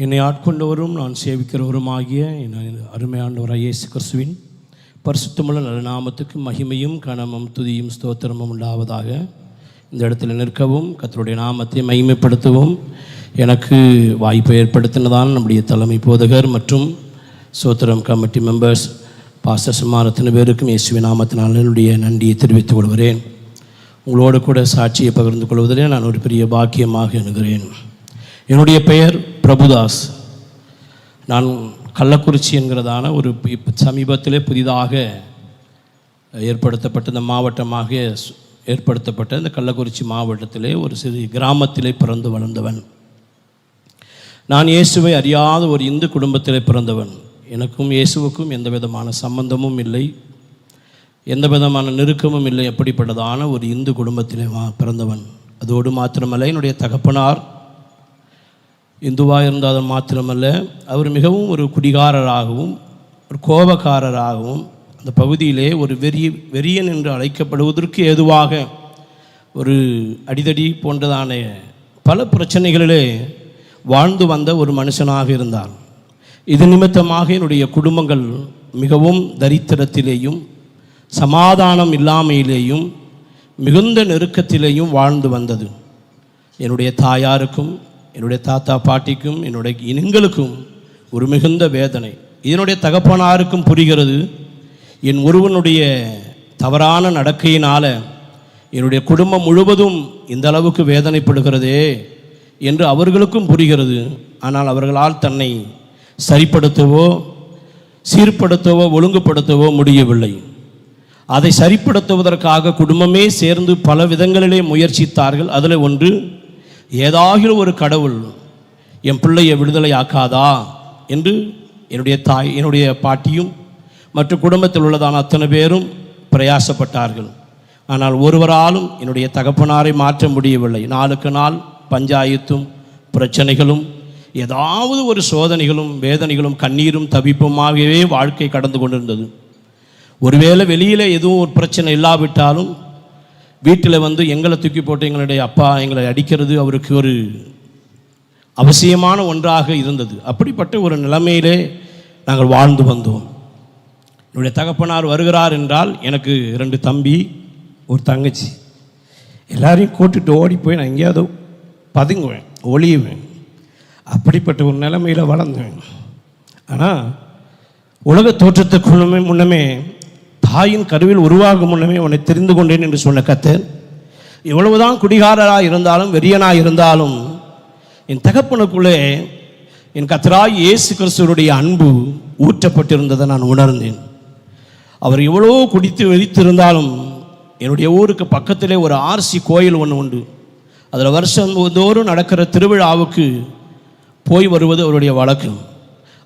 என்னை ஆட்கொண்டவரும் நான் சேவிக்கிறவருமாகிய அருமையானவராகிய இயேசு கிறிஸ்துவின் பரிசுத்தமுள்ள நல்ல நாமத்துக்கு மகிமையும் கனமும் துதியும் ஸ்தோத்திரமும் உண்டாவதாக. இந்த இடத்துல நிற்கவும் கர்த்தருடைய நாமத்தை மகிமைப்படுத்தவும் எனக்கு வாய்ப்பை ஏற்படுத்தினதான் நம்முடைய தலைமை போதகர் மற்றும் ஸ்தோத்திரம் கமிட்டி மெம்பர்ஸ் பாஸ்டர் சுமார் அத்தனை பேருக்கும் இயேசுவின் நாமத்தினால் என்னுடைய நன்றியை தெரிவித்துக் கொள்கிறேன். உங்களோடு கூட சாட்சியை பகிர்ந்து கொள்வதிலே நான் ஒரு பெரிய பாக்கியமாக எண்ணுகிறேன். என்னுடைய பெயர் பிரபுதாஸ். நான் கள்ளக்குறிச்சி என்கிறதான ஒரு சமீபத்திலே புதிதாக ஏற்படுத்தப்பட்ட இந்த மாவட்டமாக ஏற்படுத்தப்பட்ட இந்த கள்ளக்குறிச்சி மாவட்டத்திலே ஒரு சிறு கிராமத்திலே பிறந்து வளர்ந்தவன். நான் இயேசுவை அறியாத ஒரு இந்து குடும்பத்திலே பிறந்தவன். எனக்கும் இயேசுவுக்கும் எந்த விதமான சம்பந்தமும் இல்லை, எந்த விதமான நெருக்கமும் இல்லை. எப்படிப்பட்டதான ஒரு இந்து குடும்பத்திலே பிறந்தவன். அதோடு மாத்திரமல்ல, என்னுடைய தகப்பனார் இந்துவாக இருந்தால் மாத்திரமல்ல, அவர் மிகவும் ஒரு குடிகாரராகவும் ஒரு கோபக்காரராகவும் அந்த பகுதியிலே ஒரு வெறியன் என்று அழைக்கப்படுவதற்கு ஏதுவாக ஒரு அடிதடி போன்றதான பல பிரச்சனைகளிலே வாழ்ந்து வந்த ஒரு மனுஷனாக இருந்தார். இது நிமித்தமாக என்னுடைய குடும்பங்கள் மிகவும் தரித்திரத்திலேயும் சமாதானம் இல்லாமையிலேயும் மிகுந்த நெருக்கத்திலேயும் வாழ்ந்து வந்தது. என்னுடைய தாயாருக்கும் என்னுடைய தாத்தா பாட்டிக்கும் எங்களுக்கும் ஒரு மிகுந்த வேதனை. இதனுடைய தகப்பனாருக்கும் புரிகிறது, என் ஒருவனுடைய தவறான நடக்கையினால் என்னுடைய குடும்பம் முழுவதும் இந்த அளவுக்கு வேதனைப்படுகிறதே என்று அவர்களுக்கும் புரிகிறது. ஆனால் அவர்களால் தன்னை சரிப்படுத்தவோ சீர்படுத்தவோ ஒழுங்குபடுத்தவோ முடியவில்லை. அதை சரிப்படுத்துவதற்காக குடும்பமே சேர்ந்து பல விதங்களிலே முயற்சித்தார்கள். அதில் ஒன்று, ஏதாகிலும் ஒரு கடவுள் என் பிள்ளையை விடுதலை ஆக்காதா என்று என்னுடைய பாட்டியும் மற்ற குடும்பத்தில் உள்ளதான அத்தனை பேரும் பிரயாசப்பட்டார்கள். ஆனால் ஒருவராலும் என்னுடைய தகப்பனாரை மாற்ற முடியவில்லை. நாளுக்கு நாள் பஞ்சாயத்தும் பிரச்சனைகளும் ஏதாவது ஒரு சோதனைகளும் வேதனைகளும் கண்ணீரும் தவிப்புமாகவே வாழ்க்கை கடந்து கொண்டிருந்தது. ஒருவேளை வெளியில் எதுவும் ஒரு பிரச்சனை இல்லாவிட்டாலும் வீட்டில் எங்களை தூக்கி போட்டு எங்களுடைய அப்பா எங்களை அடிக்கிறது அவருக்கு ஒரு அவசியமான ஒன்றாக இருந்தது. அப்படிப்பட்ட ஒரு நிலைமையிலே நாங்கள் வாழ்ந்து வந்தோம். என்னுடைய தகப்பனார் வருகிறார் என்றால் எனக்கு 2 தம்பி ஒரு தங்கச்சி, எல்லாரையும் கூட்டிட்டு ஓடி போய் நான் எங்கேயாவது பதுங்குவேன், ஒளியுவேன். அப்படிப்பட்ட ஒரு நிலைமையில் வளர்ந்தேன். ஆனால் உலக தோற்றத்துக்கு முன்னமே தாயின் கருவில் உருவாகும் முன்னமே உன்னை தெரிந்து கொண்டேன் என்று சொன்ன கர்த்தர், எவ்வளவுதான் குடிகாரராக இருந்தாலும் வெறியனாக இருந்தாலும் என் தகப்பனுக்குள்ளே என் கர்த்தராய் இயேசு கிறிஸ்துவுடைய அன்பு ஊற்றப்பட்டிருந்ததை நான் உணர்ந்தேன். அவர் எவ்வளோ குடித்து வெறித்திருந்தாலும் என்னுடைய ஊருக்கு பக்கத்திலே ஒரு ஆர்சி கோயில் ஒன்று உண்டு. அதில் வருஷந்தோறும் நடக்கிற திருவிழாவுக்கு போய் வருவது அவருடைய வழக்கம்.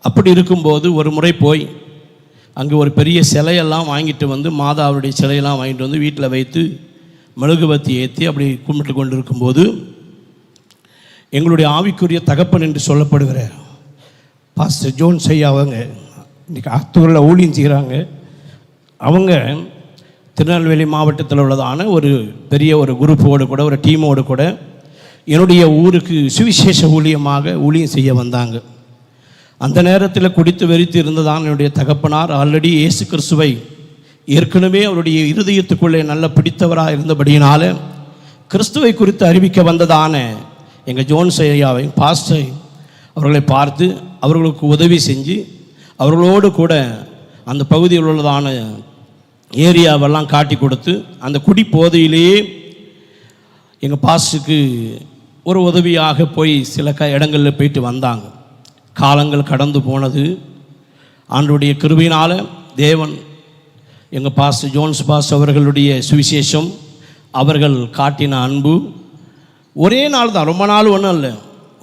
அப்படி இருக்கும்போது ஒரு முறை போய் அங்கே ஒரு பெரிய சிலையெல்லாம் வாங்கிட்டு மாதாவுடைய சிலையெல்லாம் வாங்கிட்டு வீட்டில் வைத்து மெழுகுவத்தி ஏற்றி அப்படி கும்பிட்டு கொண்டு இருக்கும்போது எங்களுடைய ஆவிக்குரிய தகப்பன் என்று சொல்லப்படுகிற பாஸ்டர் ஜோன் ஐயா அவங்க இன்றைக்கி ஆத்தூரில் ஊழியம் செய்கிறாங்க. அவங்க திருநெல்வேலி மாவட்டத்தில் உள்ளதான ஒரு பெரிய ஒரு குரூப்போடு கூட ஒரு டீமோடு கூட என்னுடைய ஊருக்கு சுவிசேஷ ஊழியம் செய்ய வந்தாங்க. அந்த நேரத்தில் குடித்து வெறித்து இருந்ததான் என்னுடைய தகப்பனார் ஆல்ரெடி இயேசு கிறிஸ்துவை ஏற்கனவே அவருடைய இருதயத்துக்குள்ளே நல்ல பிடித்தவராக இருந்தபடியினால கிறிஸ்துவை குறித்து அறிவிக்க வந்ததான எங்கள் ஜோன்ஸ் ஐயாவை பாஸ்டர் அவர்களை பார்த்து அவர்களுக்கு உதவி செஞ்சு அவர்களோடு கூட அந்த பகுதியில் உள்ளதான ஏரியாவெல்லாம் காட்டி கொடுத்து அந்த குடி போதையிலேயே எங்கள் பாஸ்டருக்கு ஒரு உதவியாக போய் சில இடங்களில் போயிட்டு வந்தாங்க. காலங்கள் கடந்து போனது. ஆண்டவருடைய கிருபையினால் தேவன் எங்கள் பாஸ்டர் ஜோன்ஸ் பாஸ்டர் அவர்களுடைய சுவிசேஷம், அவர்கள் காட்டின அன்பு ஒரே நாள் தான், ரொம்ப நாள் ஒன்றும் இல்லை,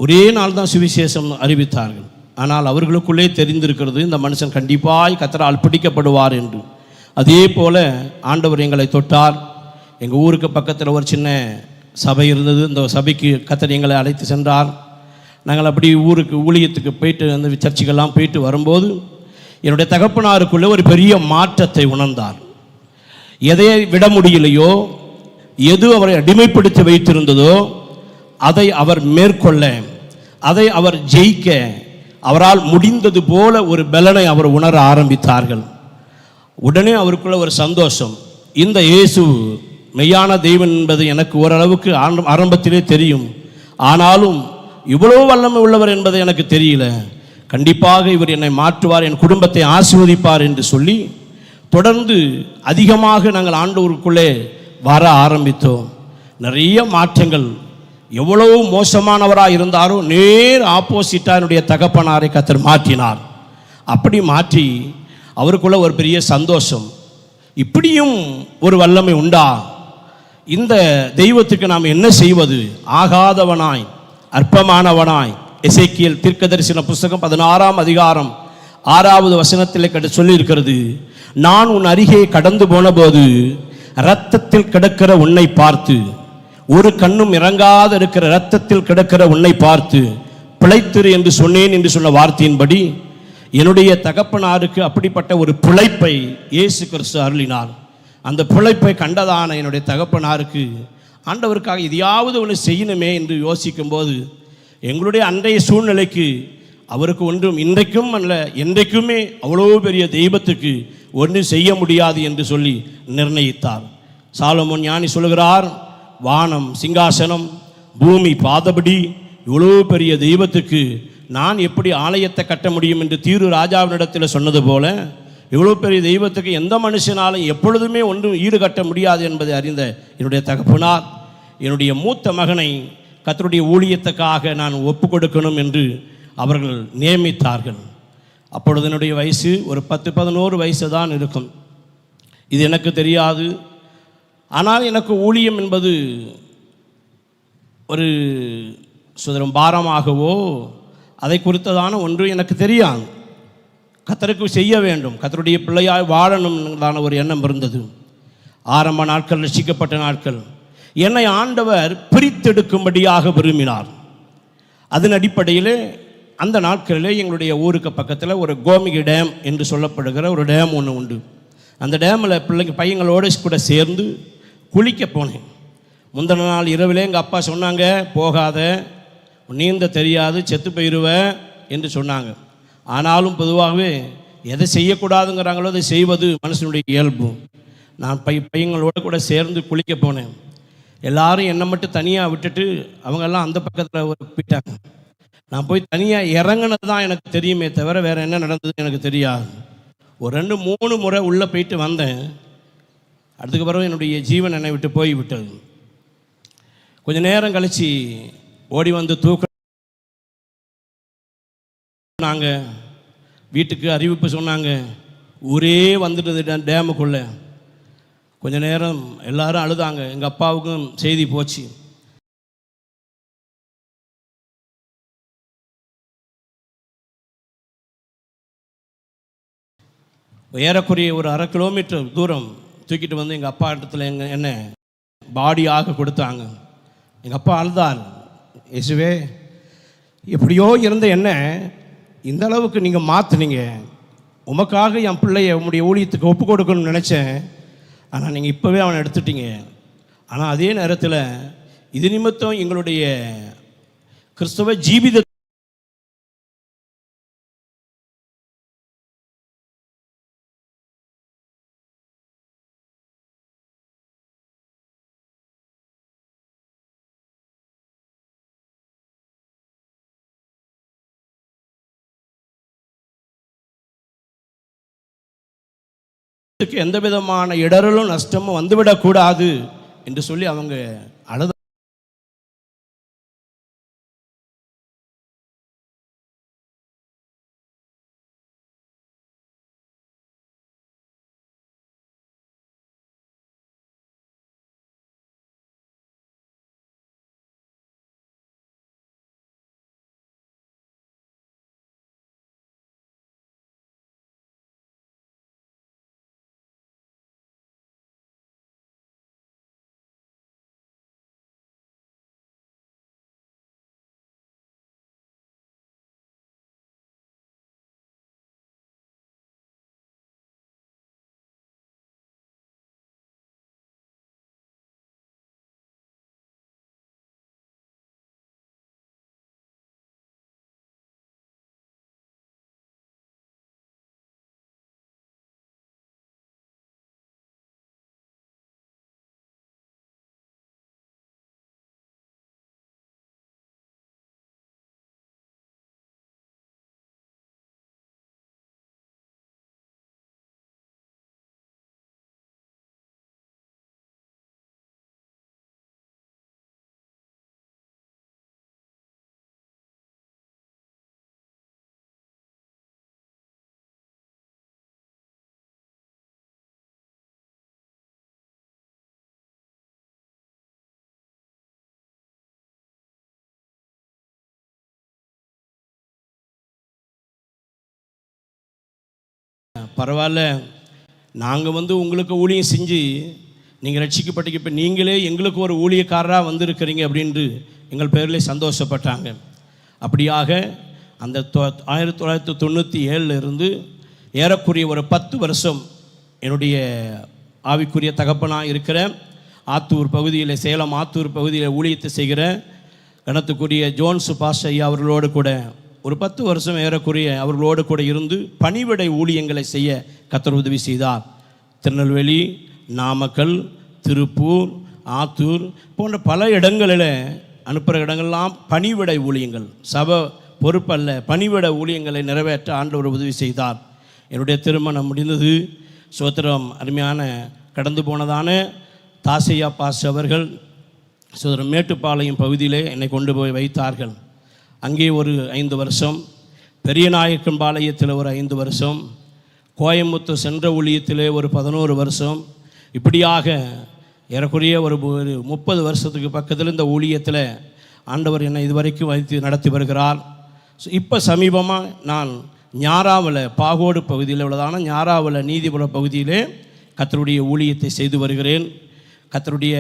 ஒரே நாள் தான் சுவிசேஷம் அறிவித்தார்கள். ஆனால் அவர்களுக்குள்ளே தெரிந்திருக்கிறது இந்த மனுஷன் கண்டிப்பாய் கர்த்தரால் பிடிக்கப்படுவார் என்று. அதே போல் ஆண்டவர் எங்களை தொட்டார். எங்கள் ஊருக்கு பக்கத்தில் ஒரு சின்ன சபை இருந்தது. இந்த சபைக்கு கர்த்தர் எங்களை அழைத்து சென்றார். நாங்கள் அப்படி ஊருக்கு ஊழியத்துக்கு போயிட்டு அந்த சர்ச்சுக்கெல்லாம் போயிட்டு வரும்போது என்னுடைய தகப்பனாருக்குள்ளே ஒரு பெரிய மாற்றத்தை உணர்ந்தார். எதை விட முடியலையோ, எது அவரை அடிமைப்படுத்தி வைத்திருந்ததோ அதை அவர் மேற்கொள்ள அதை அவர் ஜெயிக்க அவரால் முடிந்தது போல ஒரு பலனை அவர் உணர ஆரம்பித்தார்கள். உடனே அவருக்குள்ள ஒரு சந்தோஷம், இந்த இயேசு மெய்யான தெய்வம் என்பது எனக்கு ஓரளவுக்கு ஆரம்பத்திலே தெரியும், ஆனாலும் இவ்வளோ வல்லமை உள்ளவர் என்பது எனக்கு தெரியல, கண்டிப்பாக இவர் என்னை மாற்றுவார், என் குடும்பத்தை ஆசீர்வதிப்பார் என்று சொல்லி தொடர்ந்து அதிகமாக நாங்கள் ஆண்டவருக்குள்ளே வர ஆரம்பித்தோம். நிறைய மாற்றங்கள். எவ்வளவு மோசமானவராக இருந்தாரோ நேர் ஆப்போசிட்டாக என்னுடைய தகப்பனாரை கர்த்தர் மாற்றினார். அப்படி மாற்றி அவருக்குள்ள ஒரு பெரிய சந்தோஷம், இப்படியும் ஒரு வல்லமை உண்டா, இந்த தெய்வத்துக்கு நாம் என்ன செய்வது, ஆகாதவனாய் அற்பமானவனாய். எசேக்கியேல் தீர்க்கதரிசன புஸ்தகம் 16ஆம் அதிகாரம் 6வது வசனத்தில் சொல்லியிருக்கிறது, நான் உன் அருகே கடந்து போன போது இரத்தத்தில் கிடக்கிற உன்னை பார்த்து, ஒரு கண்ணும் இறங்காத இருக்கிற இரத்தத்தில் கிடக்கிற உன்னை பார்த்து பிழைத்திரு என்று சொன்னேன் என்று சொன்ன வார்த்தையின்படி என்னுடைய தகப்பனாருக்கு அப்படிப்பட்ட ஒரு பிழைப்பை இயேசு கிறிஸ்து அருளினார். அந்த பிழைப்பை கண்டதான என்னுடைய தகப்பனாருக்கு ஆண்டவருக்காக எதையாவது ஒன்று செய்யணுமே என்று யோசிக்கும் போது எங்களுடைய அன்றைய சூழ்நிலைக்கு அவருக்கு ஒன்றும் இன்றைக்கும் அல்ல என்றைக்குமே அவ்வளோ பெரிய தெய்வத்துக்கு ஒன்றும் செய்ய முடியாது என்று சொல்லி நிர்ணயித்தார். சாலமோன் ஞானி சொல்கிறார், வானம் சிங்காசனம், பூமி பாதபடி, இவ்வளோ பெரிய தெய்வத்துக்கு நான் எப்படி ஆலயத்தை கட்ட முடியும் என்று தீரு ராஜாவினிடத்தில் சொன்னது போல, இவ்வளோ பெரிய தெய்வத்துக்கு எந்த மனுஷனாலும் எப்பொழுதுமே ஒன்றும் ஈடு கட்ட முடியாது என்பதை அறிந்த என்னுடைய தகப்பனார் என்னுடைய மூத்த மகனை கர்த்தருடைய ஊழியத்துக்காக நான் ஒப்பு கொடுக்கணும் என்று அவர்கள் நியமித்தார்கள். அப்பொழுது என்னுடைய வயசு ஒரு 10-11 வயசு தான் இருக்கும். இது எனக்கு தெரியாது. ஆனால் எனக்கு ஊழியம் என்பது ஒரு சுதரம் பாரமாகவோ அதை குறித்ததான ஒன்று எனக்கு தெரியாது. கர்த்தருக்கு செய்ய வேண்டும், கர்த்தருடைய பிள்ளையாய் வாழணும்தான ஒரு எண்ணம் இருந்தது. ஆரம்ப நாட்கள், ரட்சிக்கப்பட்ட நாட்கள், என்னை ஆண்டவர் பிரித்தெடுக்கும்படியாக விரும்பினார். அதன் அடிப்படையிலே அந்த நாட்களிலே எங்களுடைய ஊருக்கு பக்கத்தில் ஒரு கோமிகை டேம் என்று சொல்லப்படுகிற ஒரு டேம் ஒன்று உண்டு. அந்த டேமில் பையங்களோடு கூட சேர்ந்து குளிக்க போனேன். முந்தின நாள் இரவிலே எங்கள் அப்பா சொன்னாங்க, போகாத, நீந்த தெரியாது, செத்து போயிடுவ என்று சொன்னாங்க. ஆனாலும் பொதுவாகவே எதை செய்யக்கூடாதுங்கிறாங்களோ அதை செய்வது மனுஷனுடைய இயல்பு. நான் பையங்களோடு கூட சேர்ந்து குளிக்க போனேன். எல்லாரும் என்னை மட்டும் தனியாக விட்டுட்டு அவங்கெல்லாம் அந்த பக்கத்தில் போயிட்டாங்க. நான் போய் தனியாக இறங்கினது தான் எனக்கு தெரியுமே தவிர வேறு என்ன நடந்தது எனக்கு தெரியாது. ஒரு 2-3 முறை உள்ளே போயிட்டு வந்தேன். அதுக்கு பிறகு என்னுடைய ஜீவன் என்னை விட்டு போய் விட்டது. கொஞ்சம் நேரம் கழித்து ஓடி வந்து நாங்கள் வீட்டுக்கு அறிவிப்பு சொன்னாங்க, ஊரே வந்துட்டு டேமுக்குள்ளே. கொஞ்ச நேரம் எல்லாரும் அழுதாங்க. எங்கள் அப்பாவுக்கும் செய்தி போச்சு. ஏறக்குறைய ஒரு 1/2 கிலோமீட்டர் தூரம் தூக்கிட்டு வந்து எங்கள் அப்பா இடத்துல என்ன பாடியாக கொடுத்தாங்க. எங்கள் அப்பா அழுதார், இயேசுவே, எப்படியோ இருந்த என்ன இந்த அளவுக்கு நீங்கள் மாற்றினீங்க, உமக்காக என் பிள்ளைய உங்களுடைய ஊழியத்துக்கு ஒப்பு கொடுக்கணும்னு நினச்சேன், ஆனால் நீங்கள் இப்போவே அவனை எடுத்துட்டீங்க. ஆனால் அதே நேரத்தில் இது நிமித்தம் எங்களுடைய கிறிஸ்தவ ஜீவித எந்த விதமான இடரலும் நஷ்டமும் வந்துவிடக்கூடாது என்று சொல்லி அவங்க அழுத பரவாயில்ல, நாங்கள் உங்களுக்கு ஊழியம் செஞ்சு நீங்கள் ரட்சிக்கப்பட்டீங்க, இப்போ நீங்களே எங்களுக்கு ஒரு ஊழியக்காரராக வந்திருக்கிறீங்க அப்படின்ட்டு எங்கள் பேரில் சந்தோஷப்பட்டாங்க. அப்படியாக அந்த 1997 இருந்து ஏறக்குறைய ஒரு 10 வருஷம் என்னுடைய ஆவிக்குரிய தகப்பனாக இருக்கிற ஆத்தூர் பகுதியில், சேலம் ஆத்தூர் பகுதியில் ஊழியத்தை செய்கிற கணத்துக்குரிய ஜோன்ஸ் பாஸ்டர் ஐயா அவர்களோடு கூட ஒரு 10 வருஷம் ஏறக்குறைய அவர்களோடு கூட இருந்து பணிவிடை ஊழியங்களை செய்ய கர்த்தர் உதவி செய்தார். திருநெல்வேலி, நாமக்கல், திருப்பூர், ஆத்தூர் போன்ற பல இடங்களில் அனுப்புகிற இடங்கள்லாம் பணிவிடை ஊழியங்கள், சபை பொறுப்பல்ல, பணிவிட ஊழியங்களை நிறைவேற்ற ஆண்டவர் உதவி செய்தார். என்னுடைய திருமணம் முடிந்தது. சோத்திரம். அருமையான கடந்து போனதான தாசையா பாஸ் அவர்கள் சோதரம் மேட்டுப்பாளையம் பகுதியிலே என்னை கொண்டு போய் வைத்தார்கள். அங்கே ஒரு 5 வருஷம், பெரியநாயக்கன் பாளையத்தில் ஒரு 5 வருஷம், கோயம்புத்தூர் சென்ற ஊழியத்திலே ஒரு 11 வருஷம், இப்படியாக ஏறக்குறைய ஒரு 30 வருஷத்துக்கு பக்கத்தில் இந்த ஊழியத்தில் ஆண்டவர் என்னை இதுவரைக்கும் வைத்து நடத்தி வருகிறார். இப்போ சமீபமாக நான் ஞாராவில், பாகோடு பகுதியில் உள்ளதான ஞாராவில் நீதிபுர பகுதியிலே கர்த்தருடைய ஊழியத்தை செய்து வருகிறேன். கர்த்தருடைய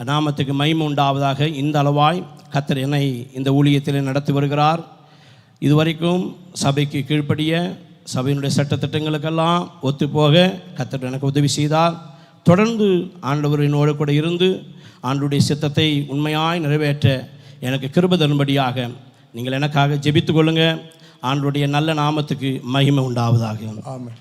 நாமத்துக்கு மகிமை உண்டாவதாக. இந்த அளவாய் கர்த்தர் என்னை இந்த ஊழியத்தில் நடத்தி வருகிறார். இதுவரைக்கும் சபைக்கு கீழ்ப்படிய, சபையினுடைய சட்டத்திட்டங்களுக்கெல்லாம் ஒத்துப்போக கர்த்தர் எனக்கு உதவி செய்தார். தொடர்ந்து ஆண்டவர் என்னோடு கூட இருந்து ஆண்டவருடைய சித்தத்தை உண்மையாய் நிறைவேற்ற எனக்கு கிருபை தரும்படியாக நீங்கள் எனக்காக ஜெபித்து கொள்ளுங்கள். ஆண்டவருடைய நல்ல நாமத்துக்கு மகிமை உண்டாவதாக. ஆமென்.